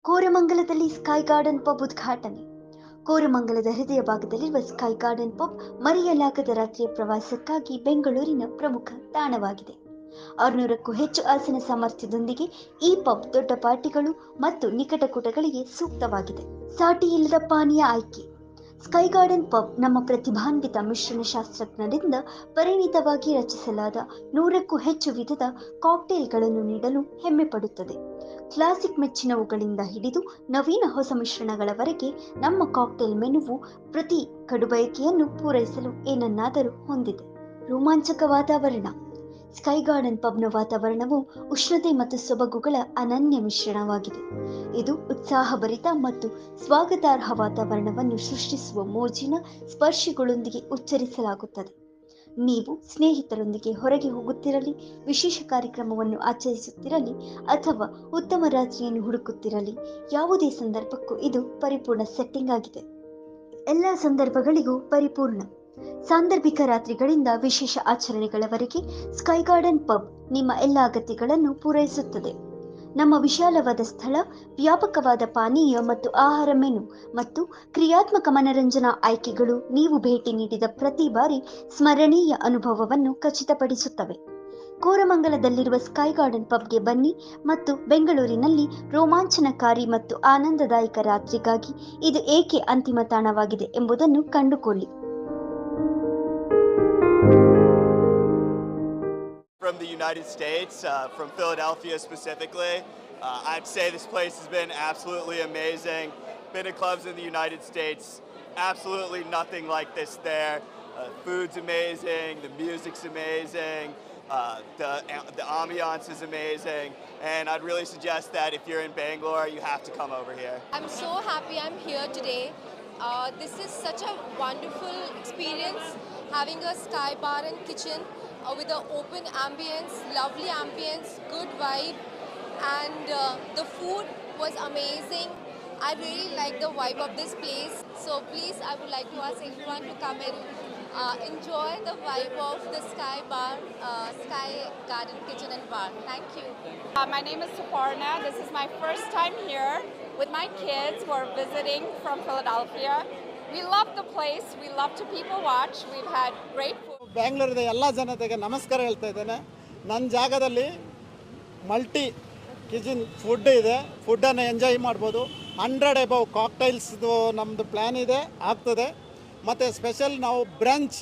ಕೋರಮಂಗಲದಲ್ಲಿ sky garden pub ಉದ್ಘಾಟನೆ. ಕೋರಮಂಗಲದ ಹೃದಯ ಭಾಗದಲ್ಲಿರುವ ಸ್ಕೈ ಗಾರ್ಡನ್ ಪಬ್ ಮರೆಯಲಾಗದ ರಾತ್ರಿಯ ಪ್ರವಾಸಕ್ಕಾಗಿ ಬೆಂಗಳೂರಿನ ಪ್ರಮುಖ ತಾಣವಾಗಿದೆ. 600ಕ್ಕೂ ಹೆಚ್ಚು ಆಸನ ಸಾಮರ್ಥ್ಯದೊಂದಿಗೆ ಈ ಪಬ್ ದೊಡ್ಡ ಪಾರ್ಟಿಗಳು ಮತ್ತು ನಿಕಟಕೂಟಗಳಿಗೆ ಸೂಕ್ತವಾಗಿದೆ. ಸಾಟಿಯಿಲ್ಲದ ಪಾನೀಯ ಆಯ್ಕೆ. ಸ್ಕೈ ಗಾರ್ಡನ್ ಪಬ್ ನಮ್ಮ ಪ್ರತಿಭಾನ್ವಿತ ಮಿಶ್ರಣ ಶಾಸ್ತ್ರಜ್ಞರಿಂದ ಪರಿಣಿತವಾಗಿ ರಚಿಸಲಾದ 100ಕ್ಕೂ ಹೆಚ್ಚು ವಿಧದ ಕಾಕ್ಟೇಲ್ಗಳನ್ನು ನೀಡಲು ಹೆಮ್ಮೆ ಪಡುತ್ತದೆ. ಕ್ಲಾಸಿಕ್ ಮೆಚ್ಚಿನವುಗಳಿಂದ ಹಿಡಿದು ನವೀನ ಹೊಸ ಮಿಶ್ರಣಗಳವರೆಗೆ ನಮ್ಮ ಕಾಕ್ಟೇಲ್ ಮೆನುವು ಪ್ರತಿ ಕಡುಬಯಕೆಯನ್ನು ಪೂರೈಸಲು ಏನನ್ನಾದರೂ ಹೊಂದಿದೆ. ರೋಮಾಂಚಕ ವಾತಾವರಣ. ಸ್ಕೈ ಗಾರ್ಡನ್ ಪಬ್ನ ವಾತಾವರಣವು ಉಷ್ಣತೆ ಮತ್ತು ಸೊಬಗುಗಳ ಅನನ್ಯ ಮಿಶ್ರಣವಾಗಿದೆ. ಇದು ಉತ್ಸಾಹಭರಿತ ಮತ್ತು ಸ್ವಾಗತಾರ್ಹ ವಾತಾವರಣವನ್ನು ಸೃಷ್ಟಿಸುವ ಮೋಜಿನ ಸ್ಪರ್ಶಗಳೊಂದಿಗೆ ಉಚ್ಚರಿಸಲಾಗುತ್ತದೆ. ನೀವು ಸ್ನೇಹಿತರೊಂದಿಗೆ ಹೊರಗೆ ಹೋಗುತ್ತಿರಲಿ, ವಿಶೇಷ ಕಾರ್ಯಕ್ರಮವನ್ನು ಆಚರಿಸುತ್ತಿರಲಿ ಅಥವಾ ಉತ್ತಮ ರಾತ್ರಿಯನ್ನು ಹುಡುಕುತ್ತಿರಲಿ, ಯಾವುದೇ ಸಂದರ್ಭಕ್ಕೂ ಇದು ಪರಿಪೂರ್ಣ ಸೆಟ್ಟಿಂಗ್ ಆಗಿದೆ. ಎಲ್ಲ ಸಂದರ್ಭಗಳಿಗೂ ಪರಿಪೂರ್ಣ. ಸಾಂದರ್ಭಿಕ ರಾತ್ರಿಗಳಿಂದ ವಿಶೇಷ ಆಚರಣೆಗಳವರೆಗೆ ಸ್ಕೈ ಗಾರ್ಡನ್ ಪಬ್ ನಿಮ್ಮ ಎಲ್ಲ ಅಗತ್ಯಗಳನ್ನು ಪೂರೈಸುತ್ತದೆ. ನಮ್ಮ ವಿಶಾಲವಾದ ಸ್ಥಳ, ವ್ಯಾಪಕವಾದ ಪಾನೀಯ ಮತ್ತು ಆಹಾರ ಮೆನು ಮತ್ತು ಕ್ರಿಯಾತ್ಮಕ ಮನರಂಜನಾ ಆಯ್ಕೆಗಳು ನೀವು ಭೇಟಿ ನೀಡಿದ ಪ್ರತಿ ಬಾರಿ ಸ್ಮರಣೀಯ ಅನುಭವವನ್ನು ಖಚಿತಪಡಿಸುತ್ತವೆ. ಕೋರಮಂಗಲದಲ್ಲಿರುವ ಸ್ಕೈ ಗಾರ್ಡನ್ ಪಬ್ಗೆ ಬನ್ನಿ ಮತ್ತು ಬೆಂಗಳೂರಿನಲ್ಲಿ ರೋಮಾಂಚನಕಾರಿ ಮತ್ತು ಆನಂದದಾಯಕ ರಾತ್ರಿಗಾಗಿ ಇದು ಏಕೆ ಅಂತಿಮ ತಾಣವಾಗಿದೆ ಎಂಬುದನ್ನು ಕಂಡುಕೊಳ್ಳಿ. From the United States, from Philadelphia specifically. I'd say this place has been absolutely amazing. Been to clubs in the United States, absolutely nothing like this there. Food's amazing, the music's amazing, the ambiance is amazing, and I'd really suggest that if you're in Bangalore, you have to come over here. I'm so happy I'm here today. This is such a wonderful experience, having a sky bar and kitchen with an open ambience, lovely ambience, good vibe, and the food was amazing. I really like the vibe of this place. So please, I would like to ask everyone to come and enjoy the vibe of the Sky Bar, Sky Garden Kitchen and Bar. Thank you. My name is Suparna. This is my first time here with my kids who are visiting from Philadelphia. We love the place. We love to people watch. We've had great food. ಬ್ಯಾಂಗ್ಳೂರಿನ ಎಲ್ಲ ಜನತೆಗೆ ನಮಸ್ಕಾರ ಹೇಳ್ತಾ ಇದ್ದೇನೆ. ನನ್ನ ಜಾಗದಲ್ಲಿ multi kitchen food ಇದೆ. ಫುಡ್ಡನ್ನು enjoy ಮಾಡ್ಬೋದು. 100 ಅಬೌವ್ ಕಾಕ್ಟೈಲ್ಸ್ದು ನಮ್ಮದು ಪ್ಲ್ಯಾನ್ ಇದೆ, ಆಗ್ತದೆ. ಮತ್ತು ಸ್ಪೆಷಲ್ ನಾವು brunch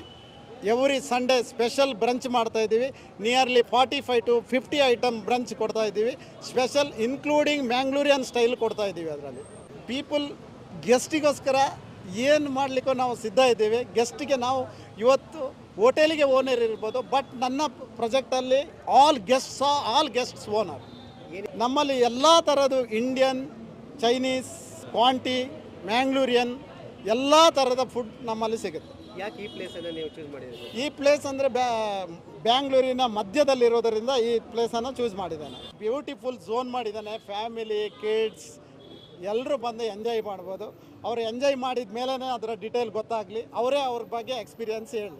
every Sunday special brunch ಮಾಡ್ತಾಯಿದ್ದೀವಿ. ನಿಯರ್ಲಿ 45 to 50 ಐಟಮ್ ಬ್ರಂಚ್ ಕೊಡ್ತಾಯಿದ್ದೀವಿ. ಸ್ಪೆಷಲ್ ಇನ್ಕ್ಲೂಡಿಂಗ್ ಮ್ಯಾಂಗ್ಳೂರಿಯನ್ ಸ್ಟೈಲ್ ಕೊಡ್ತಾಯಿದ್ದೀವಿ. ಅದರಲ್ಲಿ ಪೀಪಲ್ ಗೆಸ್ಟಿಗೋಸ್ಕರ ಏನು ಮಾಡಲಿಕ್ಕೂ ನಾವು ಸಿದ್ಧ ಇದ್ದೀವಿ. ಗೆಸ್ಟಿಗೆ ನಾವು ಇವತ್ತು ಹೋಟೆಲಿಗೆ ಓನರ್ ಇರ್ಬೋದು, ಬಟ್ ನನ್ನ ಪ್ರಾಜೆಕ್ಟಲ್ಲಿ ಆಲ್ ಗೆಸ್ಟ್ಸ್ ಓನರ್. ನಮ್ಮಲ್ಲಿ ಎಲ್ಲ ಥರದ್ದು ಇಂಡಿಯನ್, ಚೈನೀಸ್, ಕ್ವಾಂಟಿ, ಮ್ಯಾಂಗ್ಳೂರಿಯನ್ ಎಲ್ಲ ಥರದ ಫುಡ್ ನಮ್ಮಲ್ಲಿ ಸಿಗುತ್ತೆ. ಯಾಕೆ ಈ ಪ್ಲೇಸನ್ನು ನೀವು ಚೂಸ್ ಮಾಡಿದ್ದೀರಿ? ಈ ಪ್ಲೇಸ್ ಅಂದರೆ ಬ್ಯಾಂಗ್ಳೂರಿನ ಮಧ್ಯದಲ್ಲಿರೋದರಿಂದ ಈ ಪ್ಲೇಸನ್ನು ಚೂಸ್ ಮಾಡಿದ್ದಾನೆ. ಬ್ಯೂಟಿಫುಲ್ ಝೋನ್ ಮಾಡಿದ್ದಾನೆ. ಫ್ಯಾಮಿಲಿ, ಕಿಡ್ಸ್ ಎಲ್ಲರೂ ಬಂದು ಎಂಜಾಯ್ ಮಾಡ್ಬೋದು. ಅವರು ಎಂಜಾಯ್ ಮಾಡಿದ ಮೇಲೇ ಅದರ ಡೀಟೇಲ್ ಗೊತ್ತಾಗಲಿ, ಅವರೇ ಅವ್ರ ಬಗ್ಗೆ ಎಕ್ಸ್ಪೀರಿಯನ್ಸ್ ಹೇಳಿ.